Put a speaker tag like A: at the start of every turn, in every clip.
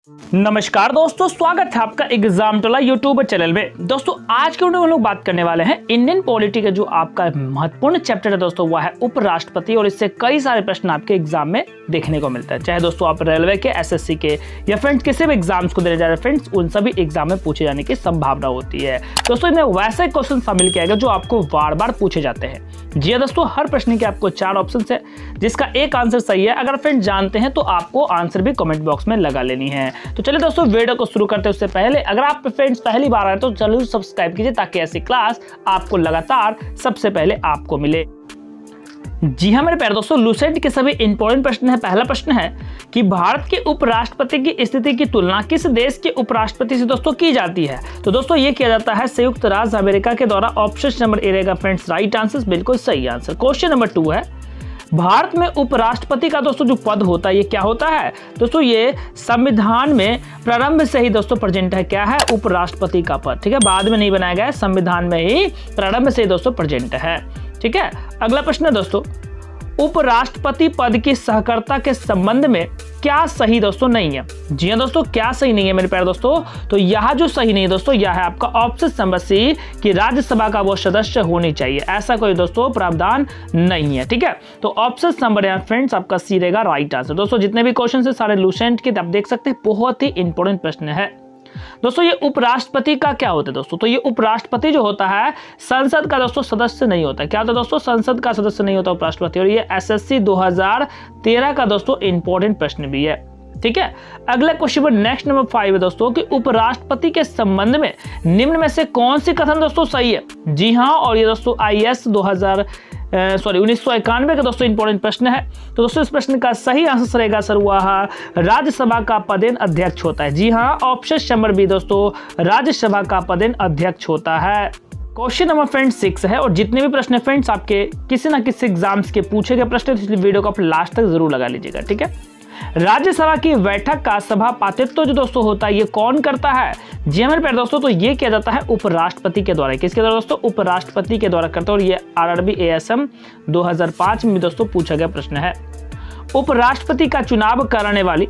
A: नमस्कार दोस्तों, स्वागत है आपका एग्जाम टोला यूट्यूब चैनल में। दोस्तों आज के वीडियो में लोग बात करने वाले हैं इंडियन पॉलिटी का जो आपका महत्वपूर्ण चैप्टर है दोस्तों वह है उपराष्ट्रपति, और इससे कई सारे प्रश्न आपके एग्जाम में देखने को मिलता है। चाहे दोस्तों आप रेलवे के, एसएससी के या फ्रेंड्स किसी भी एग्जाम्स को देने जा रहे हैं फ्रेंड्स, उन सभी एग्जाम में पूछे जाने की संभावना होती है। दोस्तों इनमें वैसे क्वेश्चन शामिल किया गया जो आपको बार बार पूछे जाते हैं। जी दोस्तों, हर प्रश्न के आपको 4 ऑप्शन है जिसका एक आंसर सही है। अगर फ्रेंड्स जानते हैं तो आपको आंसर भी कमेंट बॉक्स में लगा लेनी है। तो चलिए दोस्तों वीडियो को शुरू करते हैं उससे पहले अगर आप फ्रेंड्स पहली बार आए तो जरूर सब्सक्राइब कीजिए ताकि ऐसी क्लास आपको लगातार सबसे पहले आपको मिले। जी हाँ मेरे प्यारे दोस्तों, लूसेंट के सभी इंपॉर्टेंट प्रश्न है। पहला प्रश्न है कि भारत के उपराष्ट्रपति की स्थिति की तुलना किस देश के उपराष्ट्रपति से दोस्तों की जाती है? तो दोस्तों ये किया जाता है संयुक्त राज्य अमेरिका के द्वारा। ऑप्शन नंबर ए रहेगा फ्रेंड्स राइट आंसर, बिल्कुल सही आंसर। क्वेश्चन नंबर 2 है भारत में उपराष्ट्रपति का दोस्तों जो पद होता है ये क्या होता है? दोस्तों ये संविधान में प्रारंभ से ही दोस्तों प्रेजेंट है। क्या है? उपराष्ट्रपति का पद। ठीक है, बाद में नहीं बनाया गया है, संविधान में ही प्रारंभ से ही दोस्तों प्रेजेंट है। ठीक है, अगला प्रश्न है दोस्तों उपराष्ट्रपति पद की सहकर्ता के संबंध में क्या सही दोस्तों नहीं है? जी हाँ दोस्तों, क्या सही नहीं है मेरे प्यारे दोस्तों? तो यह जो सही नहीं है दोस्तों यह है आपका ऑप्शन नंबर सी कि राज्यसभा का वो सदस्य होनी चाहिए। ऐसा कोई दोस्तों प्रावधान नहीं है। ठीक है, तो ऑप्शन नंबर यहाँ फ्रेंड्स आपका सी रहेगा राइट आंसर। दोस्तों जितने भी क्वेश्चन है सारे लूसेंट के आप देख सकते हैं, बहुत ही इंपॉर्टेंट प्रश्न है। दोस्तों ये उपराष्ट्रपति का क्या होता है दोस्तों? तो ये उपराष्ट्रपति जो होता है संसद का दोस्तों सदस्य नहीं होता। क्या होता है दोस्तों? संसद का सदस्य नहीं होता उपराष्ट्रपति। और ये एसएससी 2013 का दोस्तों इंपॉर्टेंट प्रश्न भी है। ठीक है, अगला क्वेश्चन नेक्स्ट नंबर 5 है दोस्तों कि उपराष्ट्रपति के संबंध में निम्न में से कौन सी कथन दोस्तों सही है? जी हाँ, और ये दोस्तों IAS 1991 का दोस्तों इंपॉर्टेंट प्रश्न है। तो दोस्तों इस प्रश्न का सही आंसर रहेगा सर वह राज्यसभा का पदेन अध्यक्ष होता है। जी हाँ, ऑप्शन नंबर बी दोस्तों राज्यसभा का पदेन अध्यक्ष होता है। क्वेश्चन नंबर फ्रेंड्स 6 है, और जितने भी प्रश्न है फ्रेंड्स आपके किसी ना किसी एग्जाम्स के पूछे गए प्रश्न, तो इसलिए वीडियो को आप लास्ट तक जरूर लगा लीजिएगा। ठीक है, राज्यसभा की बैठक का सभापतित्व जो दोस्तों होता है ये कौन करता है? जी मेरे प्यारे दोस्तों, तो ये किया जाता है उपराष्ट्रपति के द्वारा। किसके द्वारा दोस्तों? उपराष्ट्रपति के द्वारा करता है। और ये RRB ASM 2005 में दोस्तों पूछा गया प्रश्न है। उपराष्ट्रपति का चुनाव कराने वाली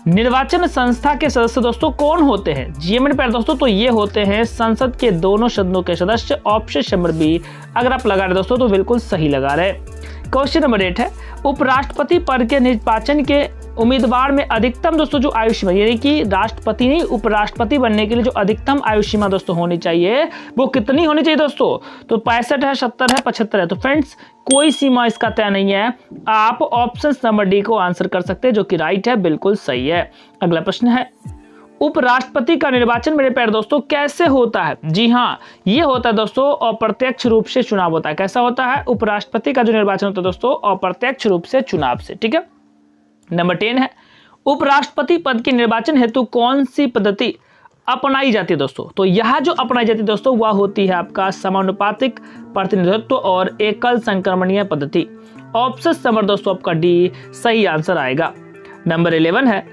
A: निर्वाचन संस्था के सदस्य दोस्तों कौन होते हैं? जी मेरे प्यारे दोस्तों, तो ये होते हैं संसद के दोनों सदनों के सदस्य। ऑप्शन नंबर बी अगर आप लगा रहे दोस्तों तो बिल्कुल सही लगा रहे। क्वेश्चन नंबर 8 है उपराष्ट्रपति पद के निर्वाचन के उम्मीदवार में अधिकतम दोस्तों जो आयु सीमा, यानी कि राष्ट्रपति नहीं उपराष्ट्रपति बनने के लिए जो अधिकतम आयु सीमा दोस्तों होनी चाहिए वो कितनी होनी चाहिए दोस्तों? तो 65 है, 70 है, 75 है। तो फ्रेंड्स कोई सीमा इसका तय नहीं है। आप ऑप्शन नंबर डी को आंसर कर सकते हैं जो कि राइट है, बिल्कुल सही है। अगला प्रश्न है उपराष्ट्रपति का निर्वाचन मेरे प्यारे दोस्तों कैसे होता है? जी हाँ, ये होता है दोस्तों अप्रत्यक्ष रूप से चुनाव होता है। कैसा होता है? उपराष्ट्रपति का जो निर्वाचन होता है दोस्तों अप्रत्यक्ष रूप से चुनाव से। ठीक है, नंबर 10 है उपराष्ट्रपति पद के निर्वाचन हेतु कौन सी पद्धति अपनाई जाती है दोस्तों? तो यह जो अपनाई जाती है दोस्तों वह होती है आपका समानुपातिक प्रतिनिधित्व और एकल संक्रमणीय पद्धति। ऑप्शन नंबर दोस्तों आपका डी सही आंसर आएगा। नंबर 11 है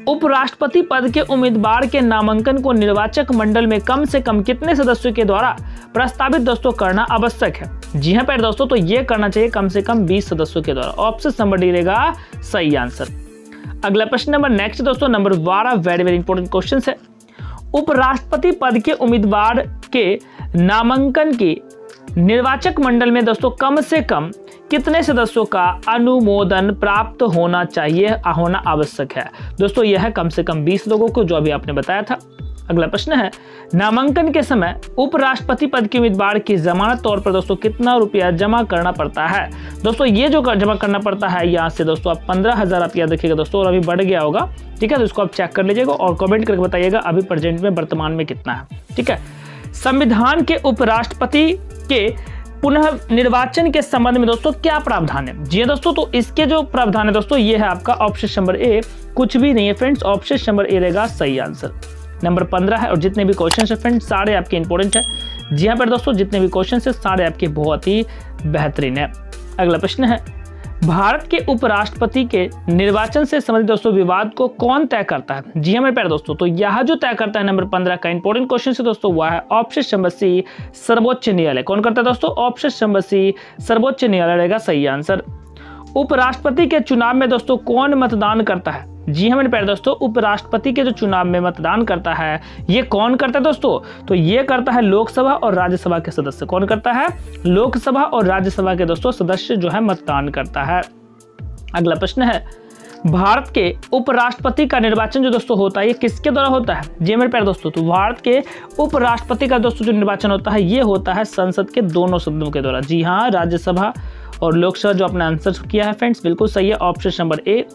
A: उपराष्ट्रपति पद के उम्मीदवार के नामांकन को निर्वाचक मंडल में कम से कम कितने सदस्यों के द्वारा प्रस्तावित दोस्तों करना आवश्यक है? जी हाँ प्यारे दोस्तों, तो ये करना चाहिए कम से कम 20 सदस्यों के द्वारा। ऑप्शन नंबर डी रहेगा सही आंसर। अगला प्रश्न नंबर नेक्स्ट दोस्तों number 12 very very important question है। उपराष्ट्रपति पद के उम्मीदवार के नामांकन की निर्वाचक मंडल में दोस्तों कम से कम कितने सदस्यों का अनुमोदन प्राप्त होना चाहिए, होना आवश्यक है? दोस्तों यह है कम से कम 20 लोगों को, जो अभी आपने बताया था। अगला प्रश्न है नामांकन के समय उपराष्ट्रपति पद के उम्मीदवार की जमानत तौर पर दोस्तों कितना रुपया जमा करना पड़ता है? दोस्तों ये जो जमा करना पड़ता है यहाँ से दोस्तों आप 15,000 आप याद रखिएगा दोस्तों, और अभी बढ़ गया होगा। ठीक है, तो इसको आप चेक कर लीजिएगा और कमेंट करके बताइएगा अभी प्रेजेंट में वर्तमान में कितना है। ठीक है, संविधान के उपराष्ट्रपति के पुनः निर्वाचन के संबंध में दोस्तों क्या प्रावधान है? जी दोस्तों, तो इसके जो प्रावधान है दोस्तों ये है आपका ऑप्शन नंबर ए, कुछ भी नहीं है फ्रेंड्स। ऑप्शन नंबर ए रहेगा सही आंसर। नंबर 15 है, और जितने भी क्वेश्चन है फ्रेंड्स सारे आपके इंपॉर्टेंट है। जी हाँ पर दोस्तों जितने भी क्वेश्चन है सारे आपके बहुत ही बेहतरीन है। अगला प्रश्न है भारत के उपराष्ट्रपति के निर्वाचन से संबंधित दोस्तों विवाद को कौन तय करता है? जी हाँ मेरे प्यारे दोस्तों, तो यह जो तय करता है नंबर 15 का इंपॉर्टेंट क्वेश्चन है दोस्तों वह है ऑप्शन नंबर सी सर्वोच्च न्यायालय। कौन करता है दोस्तों? ऑप्शन नंबर सी सर्वोच्च न्यायालय रहेगा सही आंसर। उपराष्ट्रपति के चुनाव में दोस्तों कौन मतदान करता है? जी हाँ मेरे प्यारे दोस्तों, उपराष्ट्रपति के जो चुनाव में मतदान करता है ये कौन करता है दोस्तों? तो ये करता है लोकसभा और राज्यसभा के सदस्य। कौन करता है? लोकसभा और राज्यसभा के दोस्तों सदस्य जो है मतदान करता है। अगला प्रश्न है, भारत के उपराष्ट्रपति का निर्वाचन जो दोस्तों होता है ये किसके द्वारा होता है? जी मेरे प्यारे दोस्तों, तो भारत के उपराष्ट्रपति का दोस्तों जो निर्वाचन होता है ये होता है संसद के दोनों सदनों के द्वारा। जी हाँ, राज्यसभा और लोकसभा। जो अपना आंसर किया है फ्रेंड्स बिल्कुल सही है, ऑप्शन नंबर ए।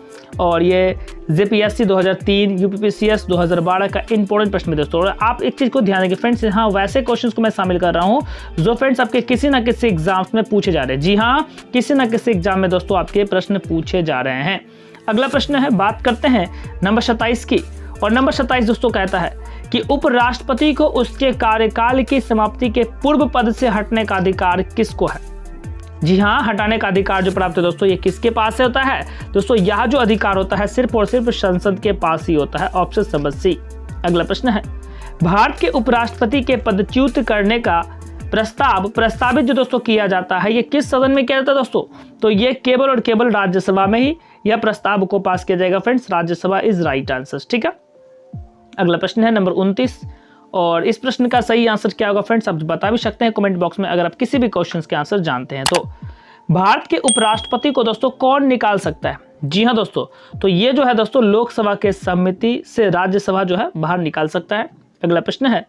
A: और ये जेपीएससी 2003, यूपीपीसीएस 2012 का इंपॉर्टेंट प्रश्न है दोस्तों। और आप एक चीज़ को ध्यान रखिए फ्रेंड्स, हाँ वैसे क्वेश्चंस को मैं शामिल कर रहा हूँ जो फ्रेंड्स आपके किसी ना किसी एग्जाम्स में पूछे जा रहे हैं। जी हाँ, किसी ना किसी एग्जाम में दोस्तों आपके प्रश्न पूछे जा रहे हैं। अगला प्रश्न है, बात करते हैं नंबर 27 की। और नंबर 27 दोस्तों कहता है कि उपराष्ट्रपति को उसके कार्यकाल की समाप्ति के पूर्व पद से हटने का अधिकार किसको है? जी हाँ, हटाने का अधिकार जो प्राप्त है दोस्तों ये किसके पास से होता है? दोस्तों यह जो अधिकार होता है सिर्फ और सिर्फ संसद के पास ही होता है, ऑप्शन नंबर सी। अगला प्रश्न है, भारत के उपराष्ट्रपति के पदच्युत करने का प्रस्तावित जो दोस्तों किया जाता है ये किस सदन में किया जाता है दोस्तों? तो ये केवल और केवल राज्यसभा में ही यह प्रस्ताव को पास किया जाएगा friends. Rajya Sabha is right answer. ठीक है, अगला प्रश्न है नंबर 29। और इस प्रश्न का सही आंसर क्या होगा फ्रेंड्स आप बता भी सकते हैं कमेंट बॉक्स में अगर आप किसी भी क्वेश्चन के आंसर जानते हैं। तो भारत के उपराष्ट्रपति को दोस्तों कौन निकाल सकता है? जी हाँ दोस्तों, तो ये जो है दोस्तों लोकसभा के सम्मति से राज्यसभा जो है बाहर निकाल सकता है। अगला प्रश्न है,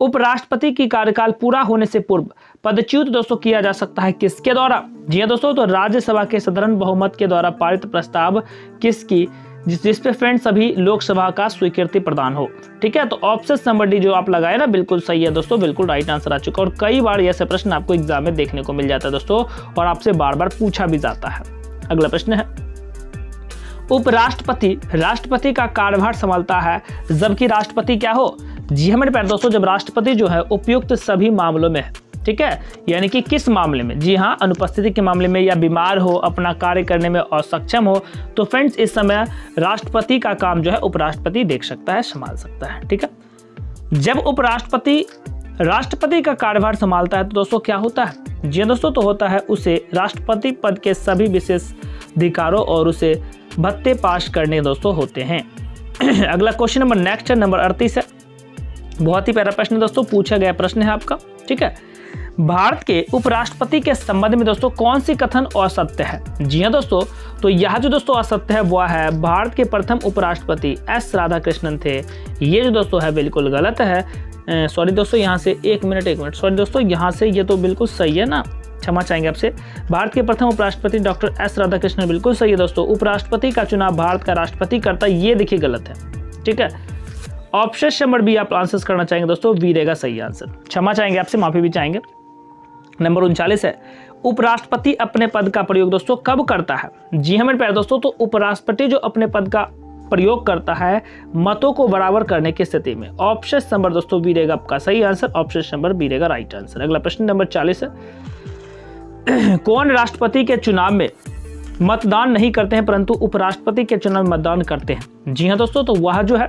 A: उपराष्ट्रपति की कार्यकाल पूरा होने से पूर्व पदच्युत दोस्तों किया जा सकता है किसके द्वारा? जी हाँ दोस्तों, तो राज्यसभा के साधारण बहुमत के द्वारा पारित प्रस्ताव किसकी, जिस पे फ्रेंड्स सभी लोकसभा का स्वीकृति प्रदान हो। ठीक है, तो ऑप्शन नंबर डी जो आप लगाए ना बिल्कुल सही है दोस्तों, बिल्कुल राइट आंसर आ चुका है। और कई बार ऐसे प्रश्न आपको एग्जाम में देखने को मिल जाता है दोस्तों और आपसे बार बार पूछा भी जाता है। अगला प्रश्न है, उपराष्ट्रपति राष्ट्रपति का कार्यभार संभालता है जबकि राष्ट्रपति क्या हो? जी हाँ मेरे प्यारे दोस्तों, जब राष्ट्रपति जो है उपयुक्त सभी मामलों में है। ठीक है, यानी कि किस मामले में? जी हाँ, अनुपस्थिति के मामले में या बीमार हो, अपना कार्य करने में असक्षम हो, तो फ्रेंड्स इस समय राष्ट्रपति का काम जो है उपराष्ट्रपति देख सकता है, संभाल सकता है। ठीक है, जब उपराष्ट्रपति राष्ट्रपति का कार्यभार संभालता है तो दोस्तों क्या होता है? जी दोस्तों, तो होता है उसे राष्ट्रपति पद के सभी विशेष अधिकारों और उसे भत्ते पास करने दोस्तों होते हैं। अगला क्वेश्चन नंबर नेक्स्ट है, नंबर 38 है। बहुत ही प्यारा प्रश्न दोस्तों, पूछा गया प्रश्न है आपका। ठीक है, भारत के उपराष्ट्रपति के संबंध में दोस्तों कौन सी कथन असत्य है? जी हाँ दोस्तों, तो यह जो दोस्तों असत्य है वह है भारत के प्रथम उपराष्ट्रपति एस राधाकृष्णन थे। ये जो दोस्तों है बिल्कुल गलत है। सॉरी दोस्तों, यहाँ से एक मिनट सॉरी दोस्तों, यहाँ से ये तो बिल्कुल सही है ना, क्षमा चाहेंगे आपसे। भारत के प्रथम उपराष्ट्रपति डॉक्टर एस राधाकृष्णन बिल्कुल सही है दोस्तों। उपराष्ट्रपति का चुनाव भारत का राष्ट्रपति करता है, ये देखिए गलत है। ठीक है, ऑप्शन नंबर बी आप आंसर करना चाहेंगे दोस्तों, बी रहेगा सही आंसर। क्षमा चाहेंगे आपसे, माफी भी चाहेंगे। नंबर 39 है, उपराष्ट्रपति अपने पद का प्रयोग दोस्तों कब करता है? जी हाँ मेरे प्यारे दोस्तों, तो उपराष्ट्रपति जो अपने पद का प्रयोग करता है मतों को बराबर करने की स्थिति में। ऑप्शन नंबर दोस्तों बी रहेगा आपका सही आंसर, ऑप्शन नंबर बी रहेगा राइट आंसर। अगला प्रश्न नंबर 40 है, कौन राष्ट्रपति के चुनाव में मतदान नहीं करते हैं परंतु उपराष्ट्रपति के चुनाव में मतदान करते हैं? जी हाँ दोस्तों, तो वह जो है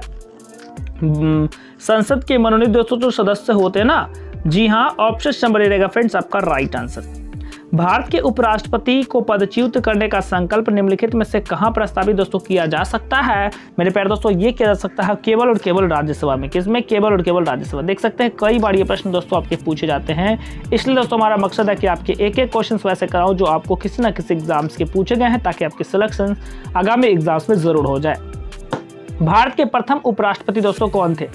A: संसद के मनोनीत दोस्तों जो सदस्य होते हैं ना। जी हाँ, ऑप्शन नंबर ए रहेगा फ्रेंड्स आपका राइट आंसर। भारत के उपराष्ट्रपति को पदच्युत करने का संकल्प निम्नलिखित में से कहां प्रस्तावित दोस्तों किया जा सकता है? मेरे प्यारे दोस्तों, ये किया जा सकता है केवल और केवल राज्यसभा में। किसमें? केवल और केवल राज्यसभा। देख सकते हैं कई बार ये प्रश्न दोस्तों आपके पूछे जाते हैं, इसलिए दोस्तों हमारा मकसद है कि आपके एक एक क्वेश्चन वैसे कराओ जो आपको किसी न किसी एग्जाम्स के पूछे गए हैं, ताकि आपके सिलेक्शन आगामी एग्जाम्स में जरूर हो जाए। भारत के प्रथम उपराष्ट्रपति दोस्तों कौन थे?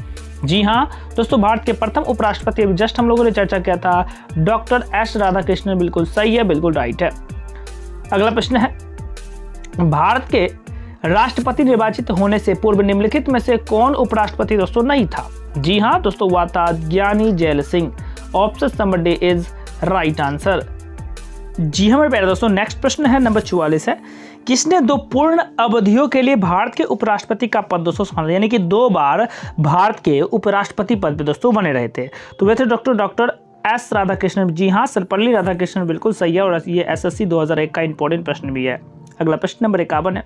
A: जी हाँ दोस्तों, भारत के प्रथम उपराष्ट्रपति अभी जस्ट हम लोगों ने चर्चा किया था, डॉक्टर एस राधाकृष्णन। बिल्कुल सही है, बिल्कुल राइट है। अगला प्रश्न है, भारत के राष्ट्रपति निर्वाचित होने से पूर्व निम्नलिखित में से कौन उपराष्ट्रपति दोस्तों नहीं था? जी हाँ दोस्तों, वह था Giani Zail Singh. Option number D is right answer. जी हाँ मेरे प्यारे दोस्तों, नेक्स्ट प्रश्न है नंबर 44 है, किसने 2 पूर्ण अवधियों के लिए भारत के उपराष्ट्रपति का पद दोस्तों संभाला? यानी कि 2 बार भारत के उपराष्ट्रपति पद पे दोस्तों बने रहे थे। तो वे थे डॉक्टर एस राधाकृष्णन। जी हाँ, सर्वपल्ली राधाकृष्णन बिल्कुल सही है, और ये एसएससी 2001 का इंपॉर्टेंट प्रश्न भी है। अगला प्रश्न नंबर 51 है,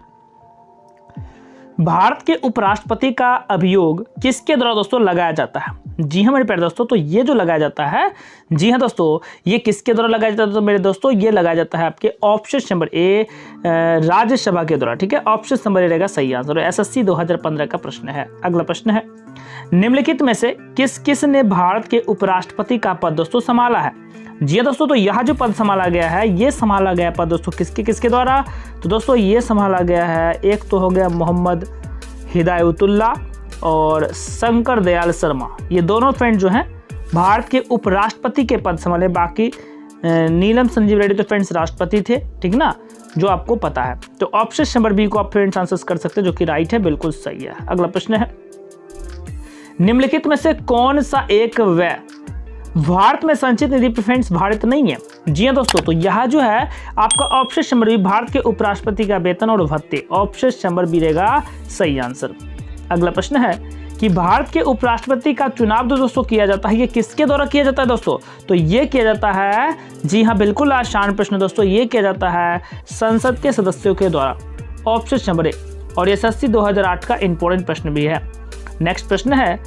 A: भारत के उपराष्ट्रपति का अभियोग किसके द्वारा दोस्तों लगाया जाता है? जी हाँ मेरे प्यारे दोस्तों, तो ये जो लगाया जाता है, जी हाँ दोस्तों, ये किसके द्वारा लगाया जाता है? तो मेरे दोस्तों ये लगाया जाता है आपके ऑप्शन नंबर ए, राज्यसभा के द्वारा। ठीक है, ऑप्शन नंबर ए रहेगा सही आंसर। एसएससी 2015 का प्रश्न है। अगला प्रश्न है, निम्नलिखित में से किस ने भारत के उपराष्ट्रपति का पद दोस्तों संभाला है? जी हाँ दोस्तों, तो यहाँ जो पद संभाला गया है, ये संभाला गया पद दोस्तों किसके द्वारा? तो दोस्तों ये संभाला गया है, एक तो हो गया मोहम्मद हिदायतुल्लाह और शंकर दयाल शर्मा। ये दोनों फ्रेंड जो हैं भारत के उपराष्ट्रपति के पद संभाले। बाकी नीलम संजीव रेड्डी तो फ्रेंड्स राष्ट्रपति थे, ठीक ना, जो आपको पता है। तो ऑप्शन नंबर बी को आप फ्रेंड्स आंसर कर सकते हैं, जो कि राइट है, बिल्कुल सही है। अगला प्रश्न है, निम्नलिखित में से कौन सा एक व्यय भारत में संचित निधि फ्रेंड्स भारत नहीं है? जी हाँ दोस्तों, तो यह जो है आपका ऑप्शन नंबर बी, भारत के उपराष्ट्रपति का वेतन और भत्ते। ऑप्शन नंबर बी रहेगा सही आंसर। अगला प्रश्न है कि भारत के उपराष्ट्रपति का चुनाव दोस्तों किया जाता है, ये किसके द्वारा किया जाता है दोस्तों? तो ये किया जाता है, जी हाँ बिल्कुल आसान प्रश्न दोस्तों, ये किया जाता है संसद के सदस्यों के द्वारा। ऑप्शन नंबर ए, और एसएससी 2008 का इंपॉर्टेंट प्रश्न भी है। नेक्स्ट प्रश्न है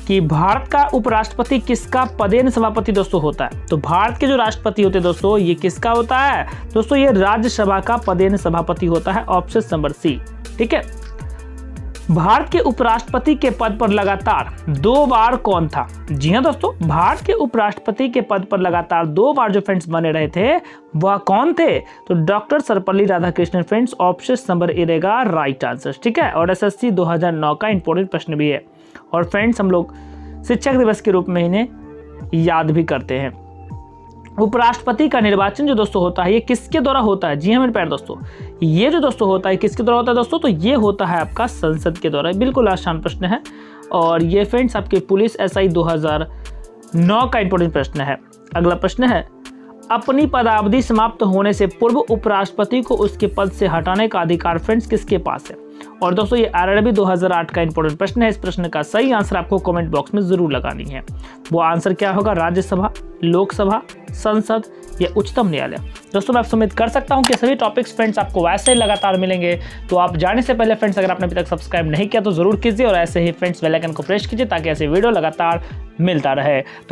A: कि भारत का उपराष्ट्रपति किसका पदेन सभापति दोस्तों होता है? तो भारत के जो राष्ट्रपति होते हैं दोस्तों, ये किसका होता है दोस्तों? ये राज्यसभा का पदेन सभापति होता है। Option number C. ठीक है, भारत के उपराष्ट्रपति के पद पर लगातार 2 बार कौन था? जी हाँ दोस्तों, भारत के उपराष्ट्रपति के पद पर लगातार 2 बार जो फ्रेंड्स बने रहे थे, वह कौन थे? तो doctor Sarvepalli Radhakrishnan friends. Option number A रहेगा राइट आंसर। ठीक है, और एसएससी 2009 का इंपॉर्टेंट प्रश्न भी है। और फ्रेंड्स हम लोग शिक्षक दिवस के रूप में इन्हें याद भी करते हैं। उपराष्ट्रपति का निर्वाचन जो दोस्तों होता है, ये किसके द्वारा होता है? जी हाँ मेरे प्यारे दोस्तों, ये जो दोस्तों होता है किसके द्वारा होता है दोस्तों? तो ये होता है आपका संसद के द्वारा। बिल्कुल आसान प्रश्न है, और ये फ्रेंड्स आपके पुलिस एसआई 2009 का इंपॉर्टेंट प्रश्न है। अगला प्रश्न है, अपनी पदावधि समाप्त होने से पूर्व उपराष्ट्रपति को उसके पद से हटाने का अधिकार फ्रेंड्स किसके पास है? और दोस्तों ये आरआरबी 2008 का इंपॉर्टेंट प्रश्न है। इस प्रश्न का सही आंसर आपको कमेंट बॉक्स में जरूर लगानी है। वो आंसर क्या होगा? राज्यसभा, लोकसभा, संसद या उच्चतम न्यायालय। दोस्तों मैं आपसे उम्मीद कर सकता हूं कि सभी टॉपिक्स फ्रेंड्स आपको वैसे ही लगातार मिलेंगे। तो आप जाने से पहले फ्रेंड्स, अगर आपने अभी तक सब्सक्राइब नहीं किया तो जरूर कीजिए, और ऐसे ही फ्रेंड्स बेल आइकन को प्रेस कीजिए ताकि ऐसे वीडियो लगातार मिलता रहे। तो